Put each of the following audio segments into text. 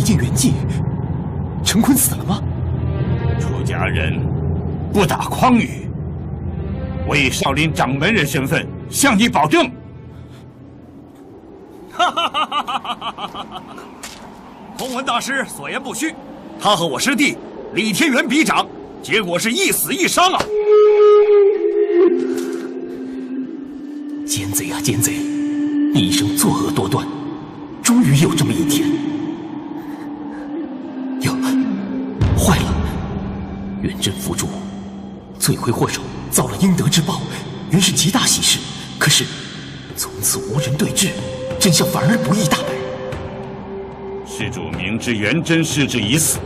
尽圆寂，陈坤死了吗？出家人不打诳语，我以少林掌门人身份向你保证。洪文大师所言不虚，他和我师弟李天元比掌，结果是一死一伤啊！奸贼啊奸贼，你一生作恶多端，终于有这么一天。哟，坏了！元真佛珠，罪魁祸首遭了应得之报，原是极大喜事。可是从此无人对峙，真相反而不易大白。施主明知元真师之已死，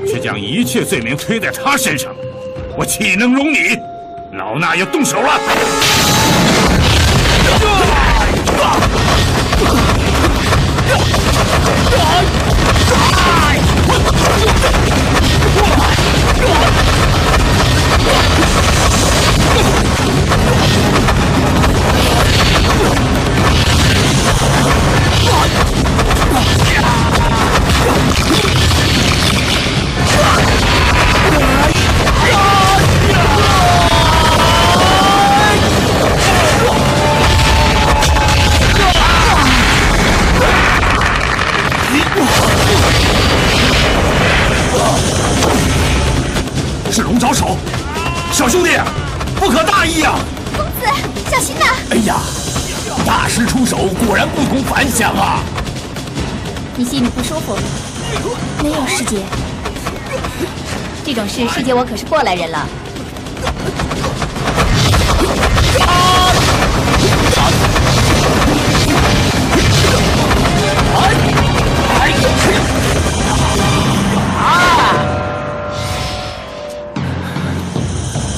却将一切罪名推在他身上，我岂能容你？老衲要动手了！是龙爪手，小兄弟，不可大意啊！公子，小心呐！哎呀，大师出手果然不同凡响啊！你心里不舒服？没有，师姐。这种事，师姐我可是过来人了。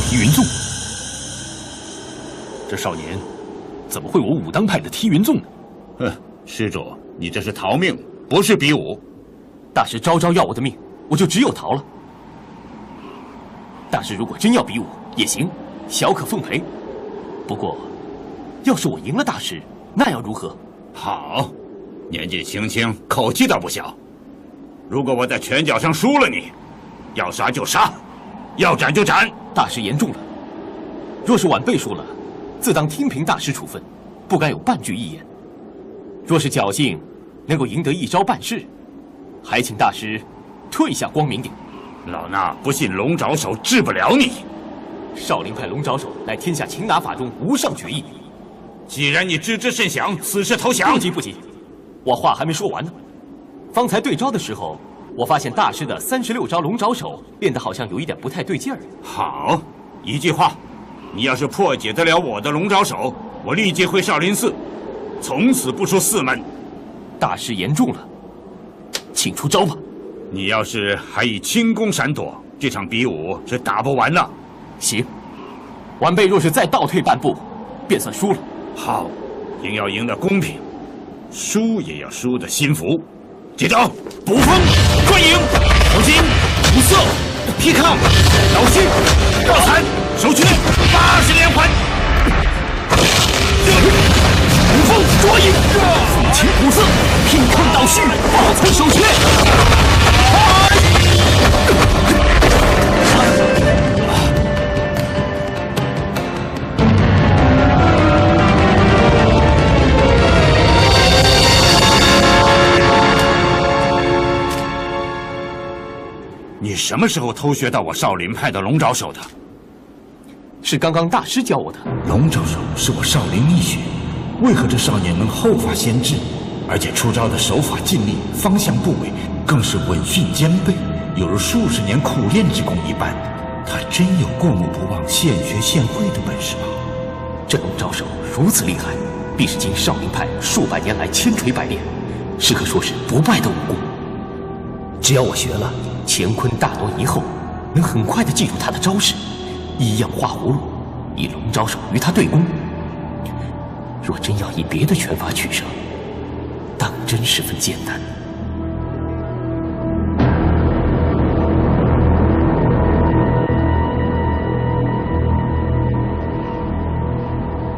踢云纵，这少年怎么会我武当派的踢云纵呢？哼，施主，你这是逃命，不是比武。大师招招要我的命，我就只有逃了。大师如果真要比武也行，小可奉陪。不过，要是我赢了大师，那要如何？好，年纪轻轻，口气倒不小。如果我在拳脚上输了你，要杀就杀，要斩就斩。大师言重了，若是晚辈输了，自当听凭大师处分，不敢有半句一言。若是侥幸能够赢得一招半式，还请大师退下光明顶。老衲不信龙爪手治不了你。少林派龙爪手乃天下擒拿法中无上绝艺。既然你知之甚详，此时投降。不急不急，我话还没说完呢。方才对招的时候，我发现大师的36招龙爪手练得好像有一点不太对劲儿。好，一句话，你要是破解得了我的龙爪手，我立即回少林寺，从此不出寺门。大师言重了，请出招吧。你要是还以轻功闪躲，这场比武是打不完的。行，晚辈若是再倒退半步，便算输了。好，赢要赢得公平，输也要输得心服。接招，捕风专影，手心五色劈抗倒虚绕残手拳80连环，捕风捉影，风情五色劈抗倒虚爆残手拳。你什么时候偷学到我少林派的龙爪手的？是刚刚大师教我的。龙爪手是我少林秘学，为何这少年能后发先至？而且出招的手法尽力，方向不违，更是稳训兼备，有如数十年苦练之功一般。他真有过目不忘、现学现会的本事吗？这龙爪手如此厉害，必是经少林派数百年来千锤百炼，是可说是不败的武功。只要我学了，乾坤大挪移后，能很快地记住他的招式，一样画葫芦，以龙爪手与他对攻。若真要以别的拳法取胜，当真十分艰难。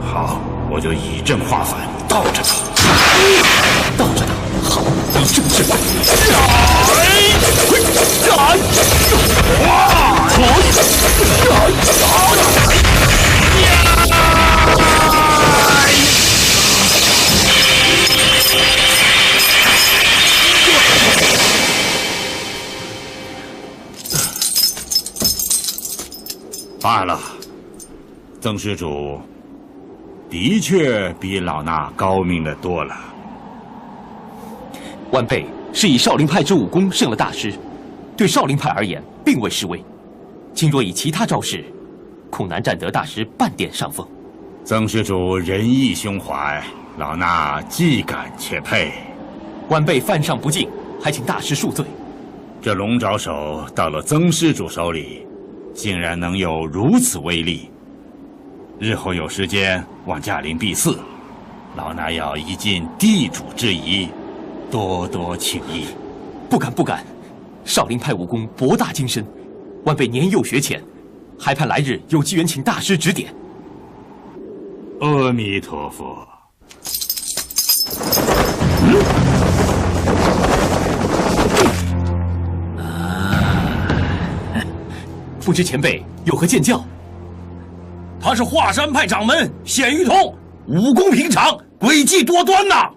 好，我就以正化反，倒着打。倒着打，好，以正制反。罢了，曾施主的确比老衲高明的多了。晚辈是以少林派之武功胜了大师，对少林派而言并未失威。今若以其他招式，恐难占得大师半点上风。曾施主仁义胸怀，老衲既感且佩。晚辈犯上不敬，还请大师恕罪。这龙爪手到了曾施主手里，竟然能有如此威力。日后有时间往驾临避祀，老衲要一尽地主之谊，多多请益。不敢不敢，少林派武功博大精深，晚辈年幼学浅，还盼来日有机缘请大师指点。阿弥陀佛。不知前辈有何见教？他是华山派掌门鲜于通，武功平常，诡计多端呐！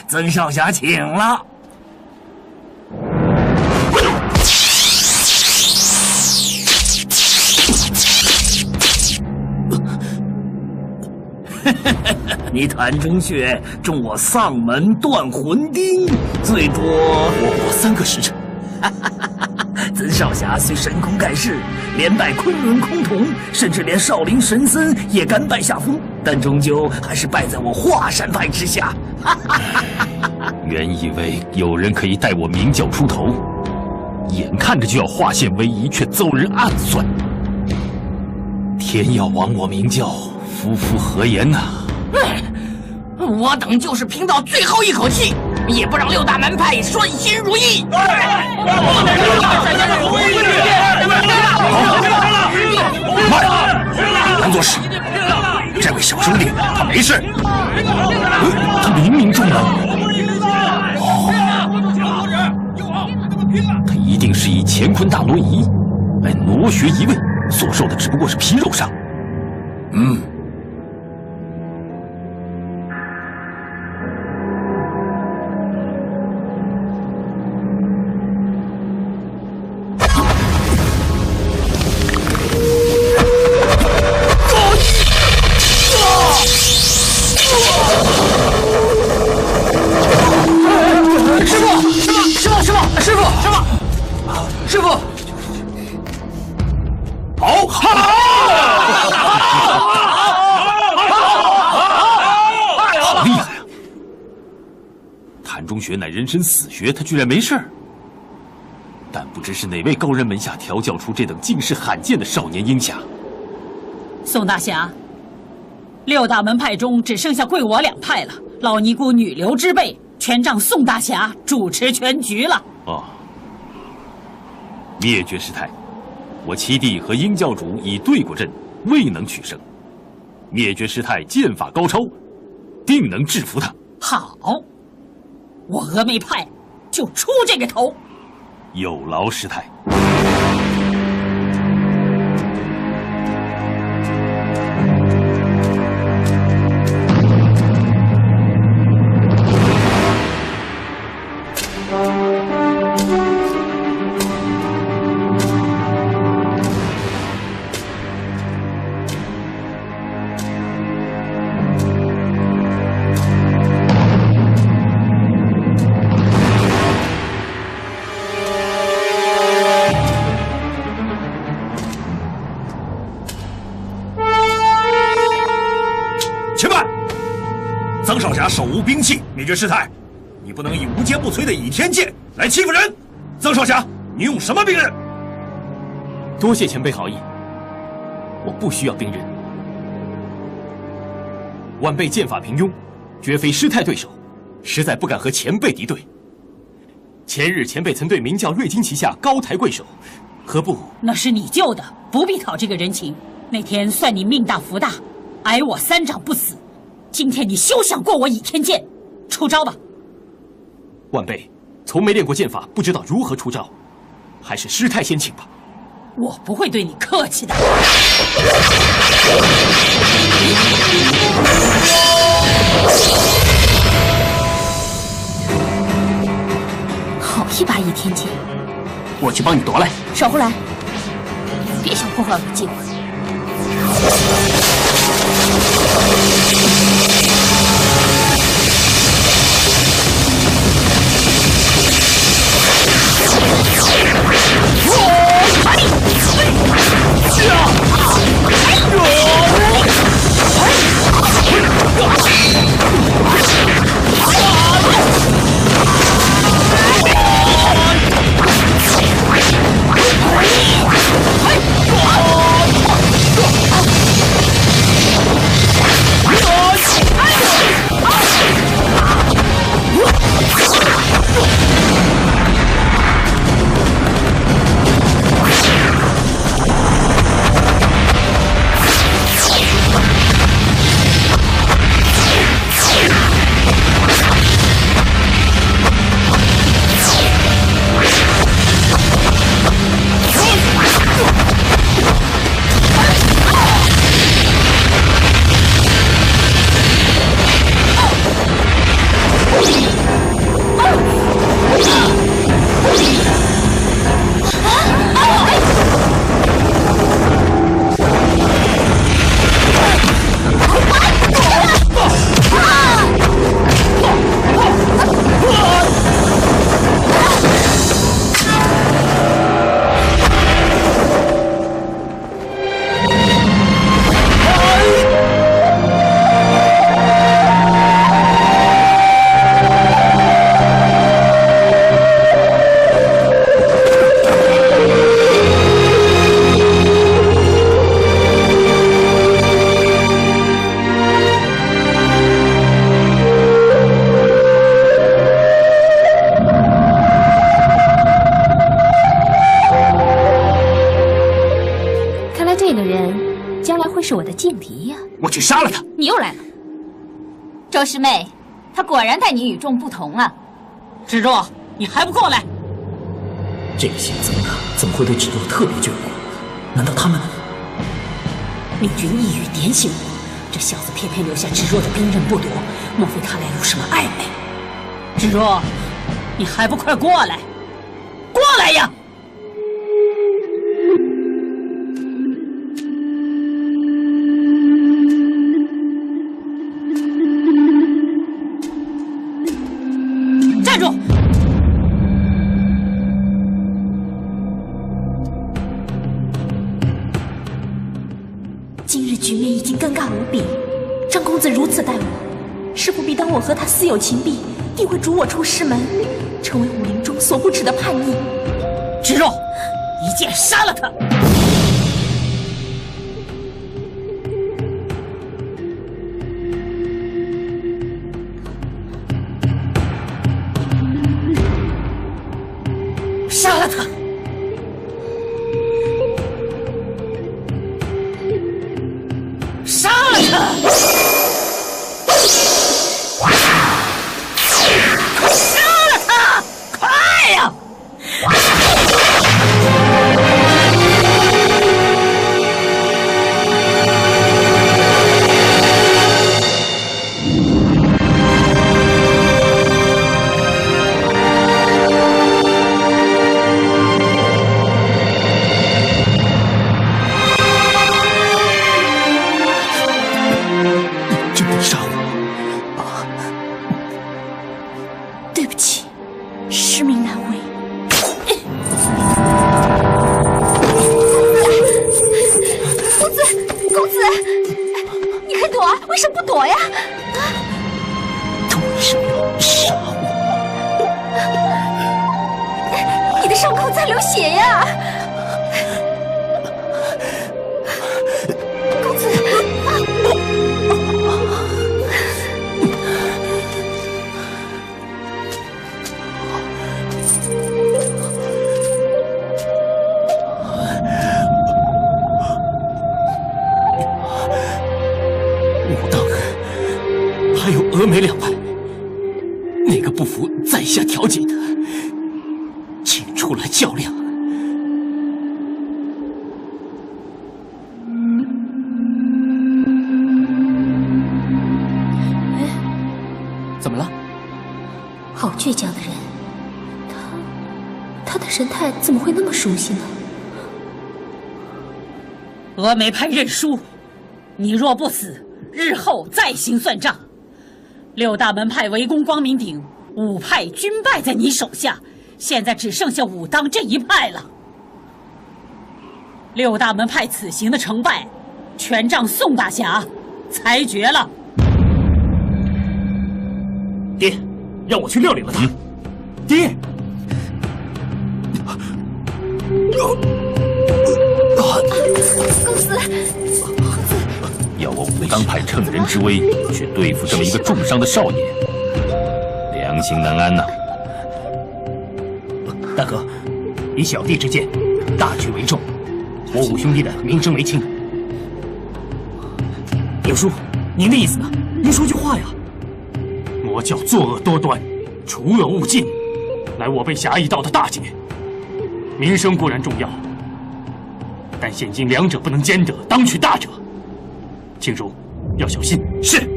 曾少侠请了。你谭中穴中我丧门断魂钉，最多活过3个时辰。曾少侠虽神功盖世，连败昆仑崆峒，甚至连少林神僧也甘拜下风，但终究还是败在我华山派之下。原以为有人可以带我明教出头，眼看着就要化险为夷，却遭人暗算。天要亡我明教，夫妇何言呐？我等就是拼到最后一口气，也不让6大门派顺心如意。慢，工作室，这位小兄弟他没事。他明明中了。他一定是以乾坤大挪移来挪学一位，所受的只不过是皮肉伤。乃人参死穴，他居然没事儿。但不知是哪位高人门下调教出这等惊世罕见的少年英侠。宋大侠，6大门派中只剩下贵我2派了，老尼姑女流之辈，全仗宋大侠主持全局了。哦，灭绝师太，我七弟和殷教主已对过阵，未能取胜。灭绝师太剑法高超，定能制服他。好。我峨眉派就出这个头，有劳师太。手无兵器，灭绝师太，你不能以无坚不摧的倚天剑来欺负人。曾少侠，你用什么兵刃？多谢前辈好意，我不需要兵刃。晚辈剑法平庸，绝非师太对手，实在不敢和前辈敌对。前日前辈曾对明教瑞金旗下高抬贵手，何不？那是你救的，不必讨这个人情。那天算你命大福大，挨我3掌不死。今天你休想过我倚天剑，出招吧！晚辈从没练过剑法，不知道如何出招，还是师太先请吧。我不会对你客气的。好一把倚天剑！我去帮你夺来。少胡来！别想破坏我的计划。是我的劲敌呀！我去杀了他！你又来了，周师妹，他果然待你与众不同啊！芷若，你还不过来？这个姓曾的怎么会对芷若特别眷顾？难道他们？令君一语点醒我，这小子偏偏留下芷若的兵刃不夺，莫非他俩有什么暧昧？芷若，你还不快过来！过来呀！站住！今日局面已经尴尬无比，张公子如此待我，是不必当我和他私有情弊，定会逐我出师门，成为武林中所不齿的叛逆。芷若，一剑杀了他！杀了他！杀了他！快杀了他！快呀！对不起，师命难违。公子，你还躲啊？为什么不躲呀？他为什么要杀我？你的伤口在流血呀！公子。还有峨眉两派，哪个不服在下调解的，请出来较量。怎么了？好倔强的人，他的神态怎么会那么熟悉呢？峨眉派认输，你若不死，日后再行算账。6大门派围攻光明顶，5派均败在你手下，现在只剩下武当这一派了。6大门派此行的成败，全仗宋大侠裁决了。爹，让我去料理了他。爹。公子，要我武当派趁人之危去对付这么一个重伤的少爷，良心难安呐！大哥，以小弟之见，大局为重，我五兄弟的名声为轻。柳叔，您的意思呢？您说句话呀！魔教作恶多端，除恶务尽，乃我辈侠义道的大节。名声固然重要，但现今两者不能兼得，当取大者。庆叔要小心。是。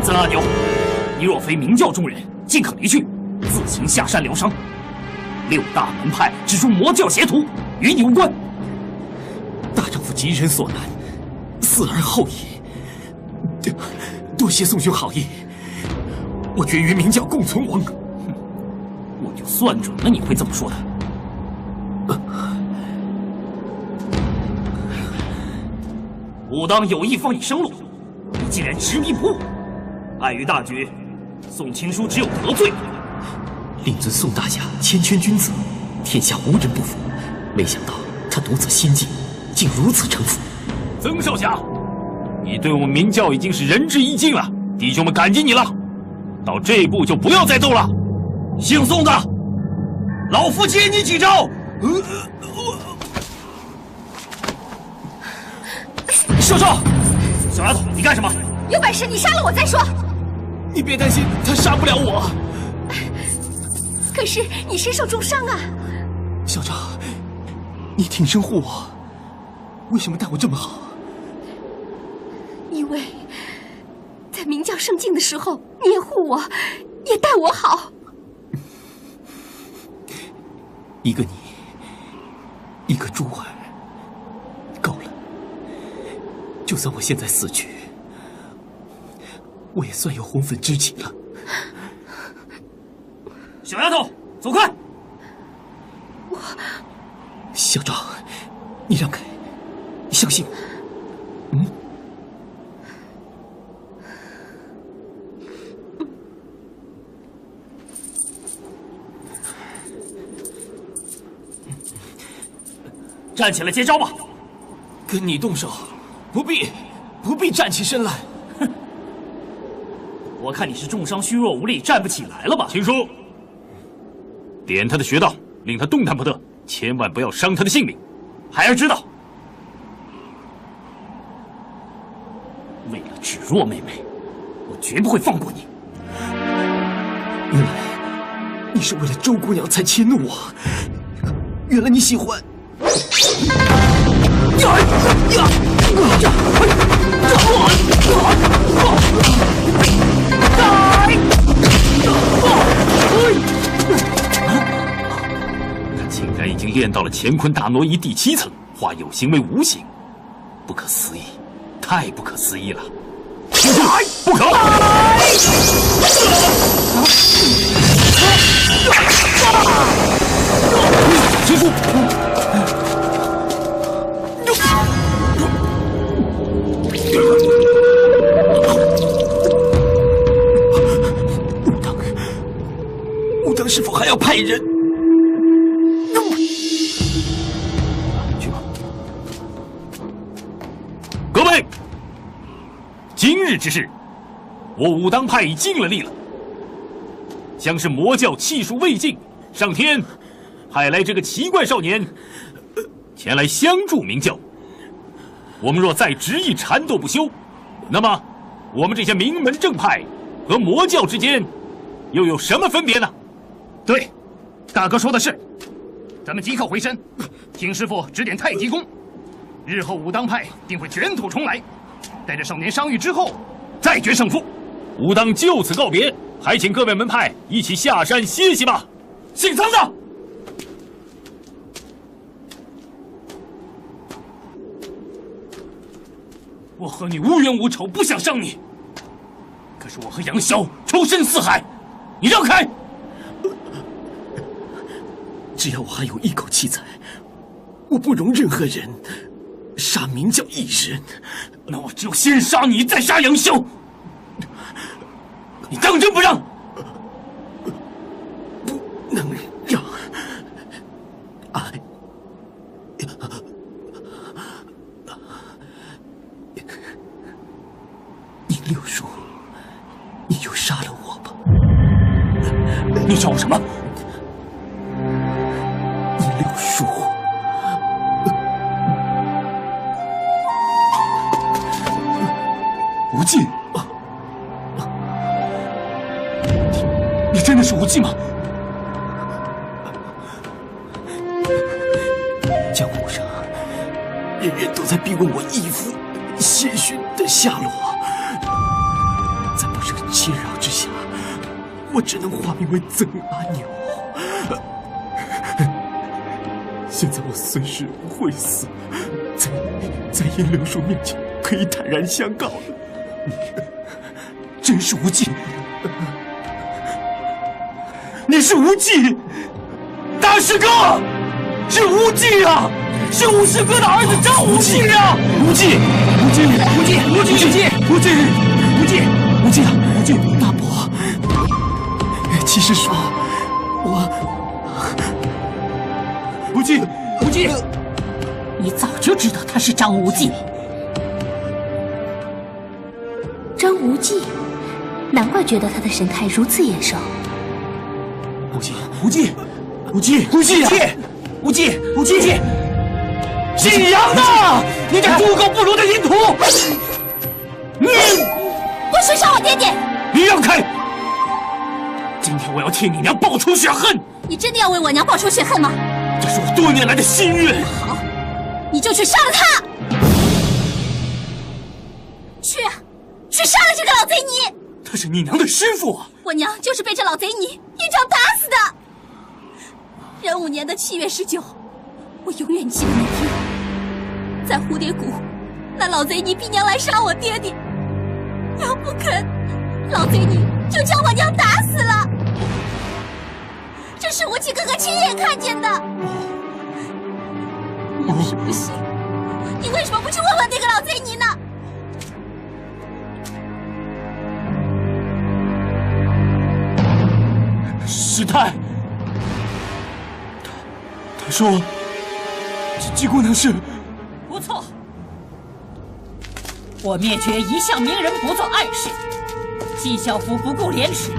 曾阿牛，你若非明教中人，尽可离去，自行下山疗伤。6大门派只属魔教邪徒，与你无关。大丈夫急人所难，死而后已。多谢宋兄好意，我决与明教共存亡。我就算准了你会这么说的。武当有意放你生路，你竟然执迷不悟，碍于大局，宋青书只有得罪你。令尊宋大侠谦谦君子，天下无人不服。没想到他独自心计，竟如此城府。曾少侠，你对我们明教已经是仁至义尽了，弟兄们感激你了。到这一步就不要再斗了。姓宋的，老夫接你几招。少少，小丫头，你干什么？有本事你杀了我再说。你别担心，他杀不了我。可是你身受重伤啊！校长，你挺身护我，为什么待我这么好？因为在明教圣境的时候，你也护我，也待我好。一个你，一个珠儿，够了。就算我现在死去，我也算有红粉知己了。小丫头，走开！校长，你让开，相信我。站起来接招吧！跟你动手，不必站起身来。哼！我看你是重伤虚弱无力，站不起来了吧？青书，点他的穴道，令他动弹不得，千万不要伤他的性命。孩儿知道。为了芷若妹妹，我绝不会放过你。原来你是为了周姑娘才迁怒我，原来你喜欢。他竟然已经练到了乾坤大挪移第7层，化有形为无形，不可思议，太不可思议了！青书，不可！青书。武当是否还要派人？去吧。各位，今日之事，我武当派已尽了力了。像是魔教气数未尽，上天派来这个奇怪少年，前来相助明教。我们若再执意缠斗不休，那么我们这些名门正派和魔教之间又有什么分别呢？对，大哥说的是，咱们即刻回身，听师傅指点太极功。日后武当派定会卷土重来，待着少年伤愈之后，再决胜负。武当就此告别，还请各位门派一起下山歇息吧。姓苍的，我和你无冤无仇，不想伤你。可是我和杨逍仇深似海，你让开！只要我还有一口气在，我不容任何人杀明教一人。那我只有先杀你，再杀杨逍。你当真不让？不能让！尹六叔，你就杀了我吧！你叫我什么？尹六叔。无忌，你真的是无忌吗？江湖上人人都在逼问我义父谢逊的下落，在不胜其扰之下，我只能化名为曾阿牛。现在我随时会死，在尹六叔面前可以坦然相告了。真是无忌！你是无忌，大师哥，是无忌啊！是武师哥的儿子张无忌啊！无忌，大伯，其实说，无忌，你早就知道他是张无忌。张无忌，难怪觉得他的神态如此眼熟。无忌，姓杨的，你这猪狗不如的淫徒！不许杀我爹爹！你让开！今天我要替你娘报仇雪恨！你真的要为我娘报仇雪恨吗？这是我多年来的心愿。好，你就去杀了他！去杀了这个老贼泥！他是你娘的师傅啊！我娘就是被这老贼泥一掌打死的。壬午年的7月19，我永远记得那天，在蝴蝶谷，那老贼泥逼娘来杀我爹爹，娘不肯，老贼泥就将我娘打死了。这是无忌哥哥亲眼看见的。你要是不信，你为什么不去问问那个老贼泥呢？师太，他说季姑娘是不错。我灭绝一向明人不做暗事，季孝夫不顾廉耻，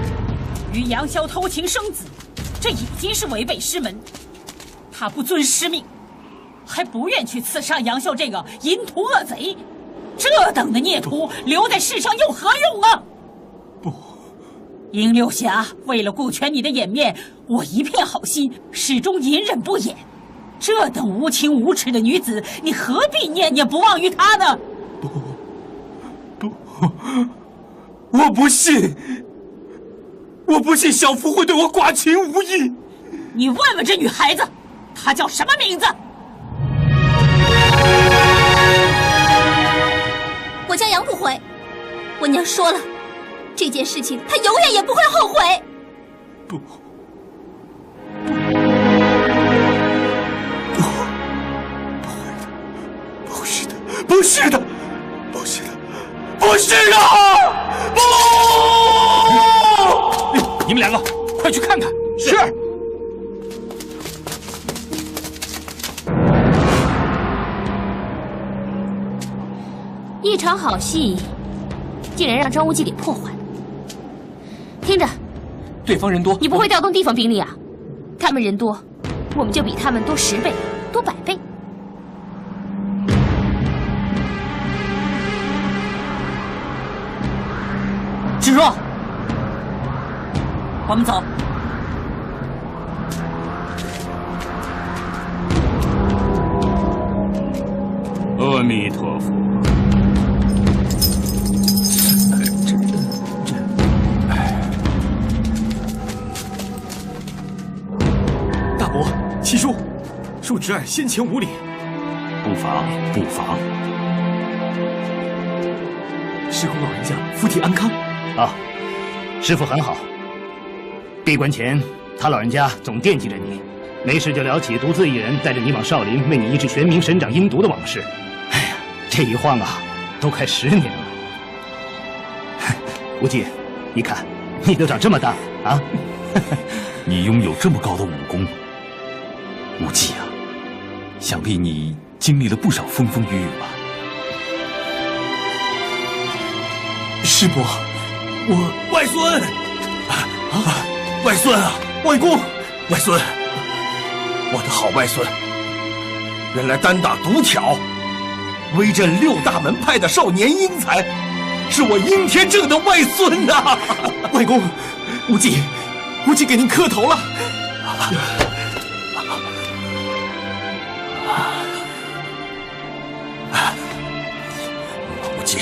与杨逍偷情生子，这已经是违背师门。他不遵师命，还不愿去刺杀杨逍这个淫徒恶贼，这等的孽徒留在世上有何用啊？不，殷六侠，为了顾全你的颜面，我一片好心，始终隐忍不言。这等无情无耻的女子，你何必念念不忘于她呢？不，我不信，小夫会对我寡情无义。你问问这女孩子，她叫什么名字？我叫杨不悔，我娘说了，这件事情她永远也不会后悔。不是的，不是的！不！你们两个快去看看。是。一场好戏，竟然让张无忌给破坏了。听着，对方人多，你不会调动地方兵力啊？他们人多，我们就比他们多10倍、多100倍。芷若，我们走。阿弥陀佛。大伯，七叔，恕侄儿先前无礼。不妨，不妨。师公老人家福体安康。啊，师傅很好。闭关前，他老人家总惦记着你，没事就聊起独自一人带着你往少林为你医治玄冥神掌阴毒的往事。哎呀，这一晃啊，都快10年了。无忌，你看，你都长这么大啊！你拥有这么高的武功，无忌啊，想必你经历了不少风风雨雨吧？师伯，我外孙外孙啊，外公，外孙，我的好外孙，原来单打独挑，威震6大门派的少年英才，是我应天正的外孙呐！外公，无忌给您磕头了。无忌，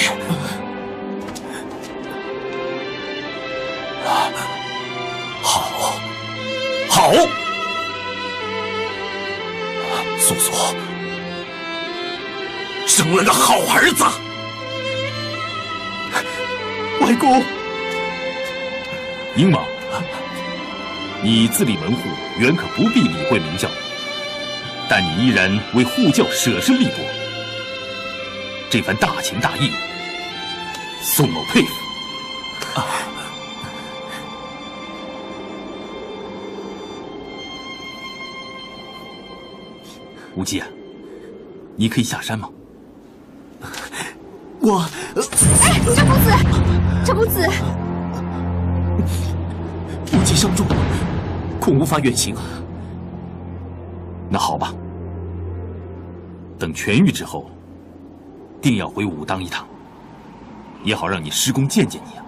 好，素素生了个好儿子。外公，鹰王，你自立门户，原可不必理会明教，但你依然为护教舍身力搏，这番大情大义，宋某佩服。无忌啊，你可以下山吗？哎，赵公子，赵公子，无忌伤重，恐无法远行。那好吧，等痊愈之后，定要回武当一趟，也好让你师公见见你啊，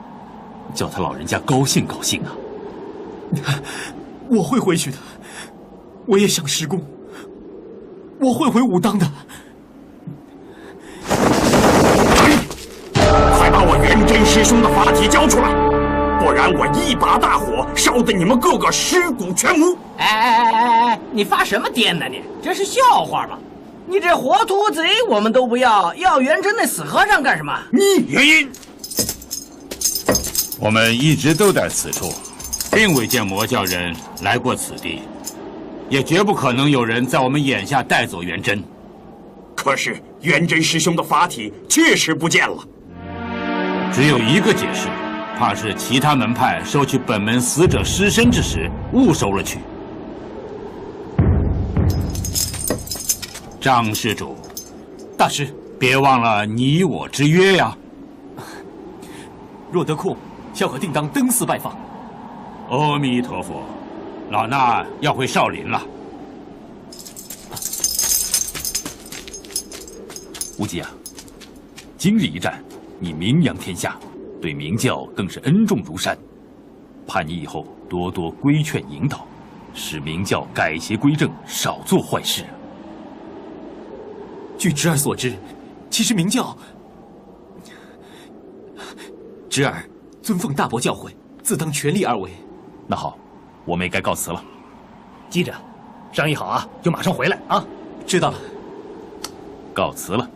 叫他老人家高兴高兴啊。我会回去的，我也想师公，我会回武当的。快把我元真师兄的法体交出来，不然我一把大火烧得你们个个尸骨全无！哎，你发什么癫呢你？这是笑话吧？你这活兔贼我们都不要，要元真那死和尚干什么？原因，我们一直都在此处，并未见魔教人来过此地，也绝不可能有人在我们眼下带走元真。可是元真师兄的法体确实不见了，只有一个解释，怕是其他门派收取本门死者尸身之时误收了去。张施主，大师，别忘了你我之约呀！若得空，萧可定当登寺拜访。阿弥陀佛，老衲要回少林了。无忌啊，今日一战，你名扬天下，对明教更是恩重如山，盼你以后多多规劝引导，使明教改邪归正，少做坏事。据侄儿所知，其实明教，侄儿尊奉大伯教诲，自当全力而为。那好，我们也该告辞了。记着，商议好啊，就马上回来啊。知道了。告辞了。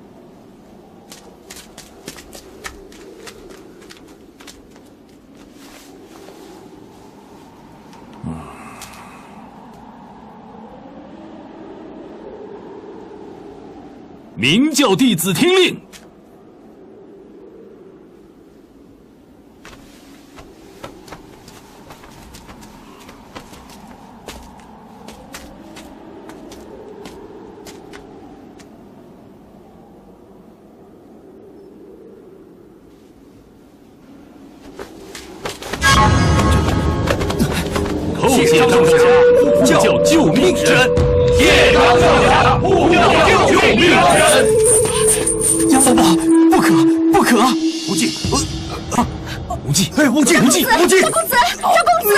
明教弟子听令，叩谢众家护教救命之恩，谢长众家护教救命之恩。杨伯伯，不可！无忌，无忌，哎，无忌！赵公子，赵公子！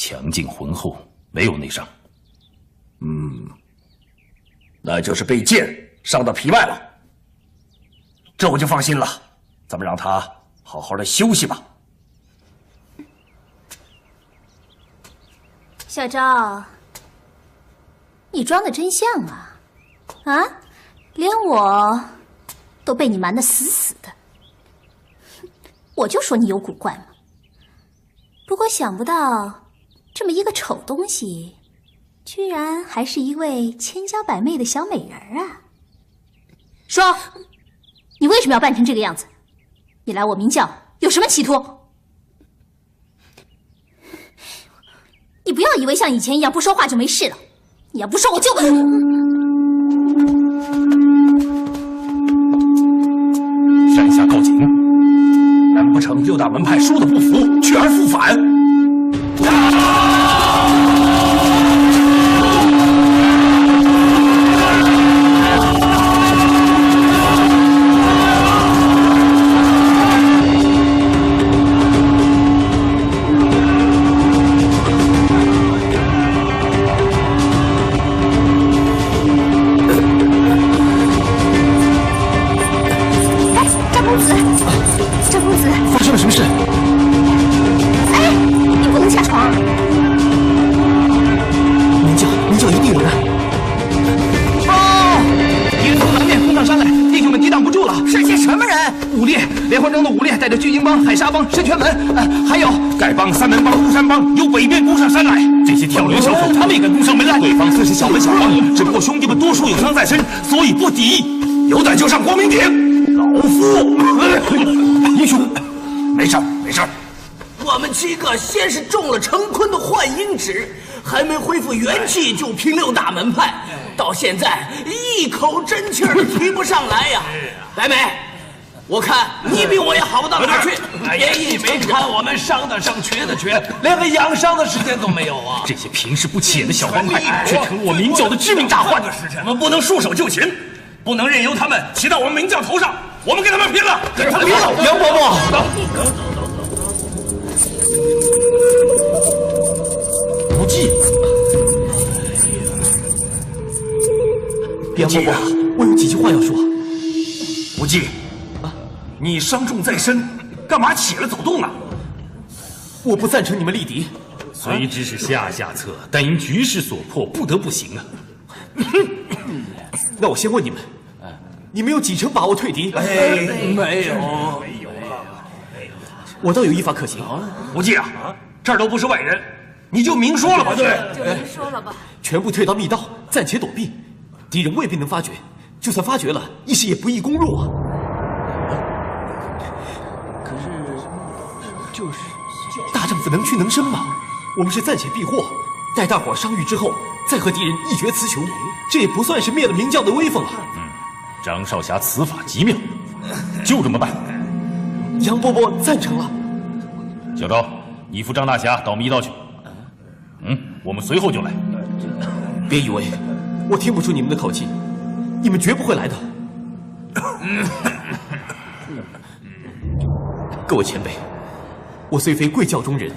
强劲浑厚，没有内伤。那就是被剑伤到皮外了。这我就放心了，咱们让他好好的休息吧。小昭，你装的真像啊！啊，连我都被你瞒得死死的。我就说你有古怪嘛。不过想不到，这么一个丑东西，居然还是一位千娇百媚的小美人儿啊！说，你为什么要扮成这个样子？你来我明教有什么企图？你不要以为像以前一样不说话就没事了，你要不说我就……山下告警，难不成六大门派输的不服，去而复返？带着巨鲸帮、海沙帮、神拳门，还有丐帮、三门帮、孤山帮，由北边攻上山来。这些跳梁小丑，他们也敢攻上门来。对方虽是小门小帮，只不过兄弟们多数有伤在身，所以不敌。有胆就上光明顶，老夫英雄，没事没事。我们7个先是中了成坤的幻音旨，还没恢复元气就拼6大门派，到现在一口真气儿都提不上来呀！白眉。我看你比我也好不到哪去，你没看我们伤的伤，缺的缺，连个养伤的时间都没有啊！这些平时不起眼的小帮派，却成了我明教的致命大患。我们不能束手就擒，不能任由他们骑到我们明教头上。我们跟他们拼了！跟他们拼了！杨伯伯，无忌，杨伯伯，我有几句话要说。无忌。你伤重在身，干嘛起来走动呢？我不赞成你们立敌。虽只是下策，但因局势所迫，不得不行啊。那我先问你们，你们有几成把握退敌？没有。我倒有一法可行。无忌啊，这儿都不是外人，你就明说了吧。对，就明说了吧。全部退到密道，暂且躲避，敌人未必能发觉，就算发觉了，一时也不易攻入啊。大丈夫能屈能伸嘛。我们是暂且避祸，待大伙伤愈之后，再和敌人一决雌雄，这也不算是灭了明教的威风啊。张少侠此法极妙，就这么办。杨伯伯赞成了。小昭，你扶张大侠到密道去。我们随后就来。别以为我听不出你们的口气，你们绝不会来的。各位前辈，我虽非贵教中人，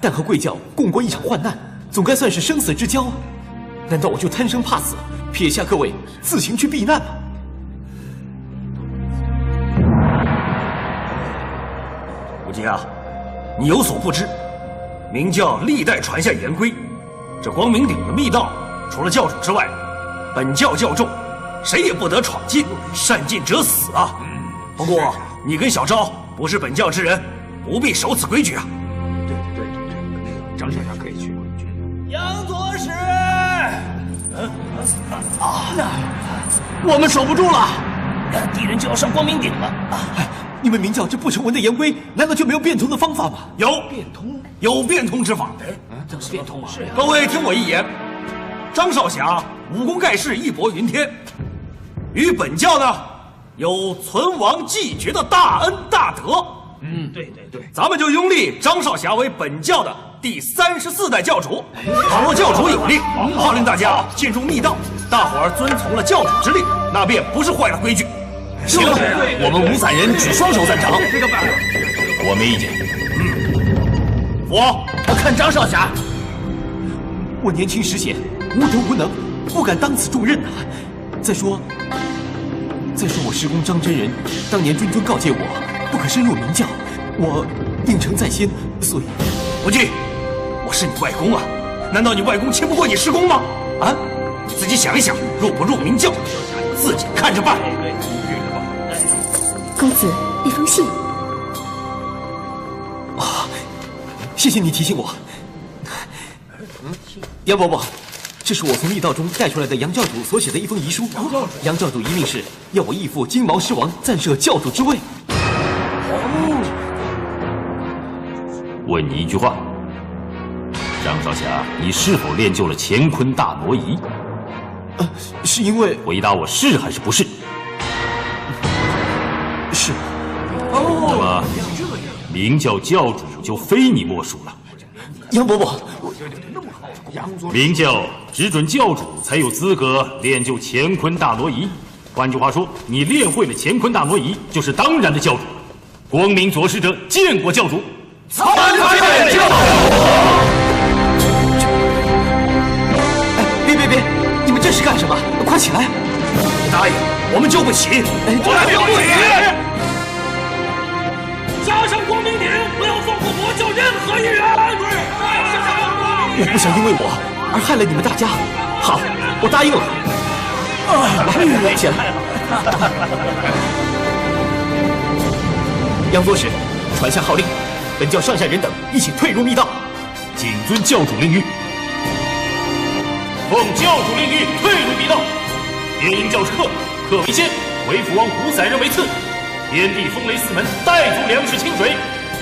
但和贵教共过一场患难，总该算是生死之交啊！难道我就贪生怕死，撇下各位自行去避难吗？无忌啊，你有所不知，明教历代传下严规，这光明顶的密道，除了教主之外，本教教众谁也不得闯进，擅进者死啊！不过你跟小昭不是本教之人，不必守此规矩啊。对，张少侠可以去。杨左使，我们守不住了，敌人就要上光明顶了。你们明教这不成文的严规，难道就没有变通的方法吗？有变通之法。怎么变通啊？各位听我一言，张少侠武功盖世，义薄云天，与本教呢有存亡继绝的大恩大德。对，咱们就拥立张少侠为本教的第34代教主。倘若教主有令，号令大家进入密道，大伙儿遵从了教主之令，那便不是坏了规矩。行，我们5散人举双手赞成。我没意见。我看张少侠，我年轻时险，无德无能，不敢当此重任啊。再说我师公张真人当年谆谆告诫我，不可深入明教，我应承在先，所以无忌，我是你外公啊，难道你外公亲不过你师公吗？啊，你自己想一想，入不入明教，自己看着办。公子，一封信。啊，谢谢你提醒我。杨伯伯，这是我从密道中带出来的杨教主所写的一封遗书。杨教主遗命是要我义父金毛狮王暂设教主之位。问你一句话，张少侠，你是否练就了乾坤大挪移？是因为回答我是还是不是？是。那么明教教主就非你莫属了。杨伯伯，明教只准教主才有资格练就乾坤大挪移。换句话说，你练会了乾坤大挪移，就是当然的教主。光明左使者见过教主。参见教主。别！你们这是干什么？快起来！不答应，我们就不起。我们就不起。加上光明顶，不要放过魔教任何一人。我不想因为我而害了你们大家。好，我答应了。来，起来。杨左使，传下号令，本教上下人等一起退入密道。谨遵教主令谕。奉教主令谕，退入密道。天鹰教是客，客为先，为父王五载人为次。天地风雷四门，带足粮食清水。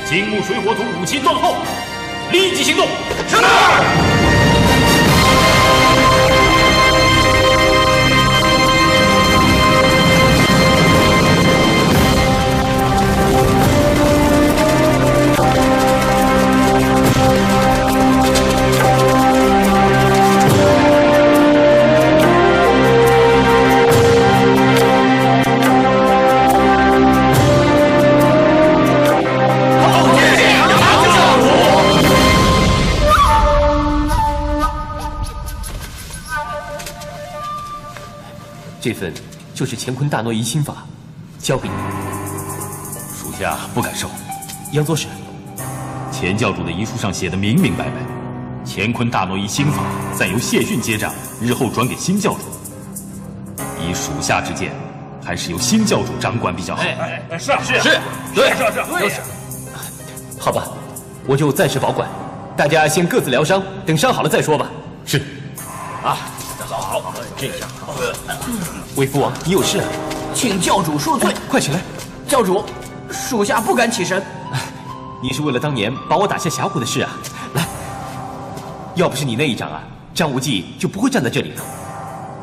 金木水火土五七断后，立即行动。是。这份就是乾坤大挪移心法，交给你。属下不敢收。杨左使，钱教主的遗书上写的明明白白，乾坤大挪移心法暂由谢逊接掌，日后转给新教主。以属下之见，还是由新教主掌管比较好。是，对。好吧，我就暂时保管，大家先各自疗伤，等伤好了再说吧。是。好，这样。魏福王，你有事啊？请教主恕罪。快起来！教主，属下不敢起身。你是为了当年把我打下峡谷的事啊！来，要不是你那一掌啊，张无忌就不会站在这里了。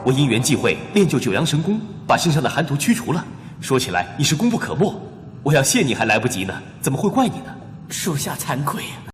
我因缘际会练就九阳神功，把身上的寒毒驱除了。说起来，你是功不可没。我要谢你还来不及呢，怎么会怪你呢？属下惭愧。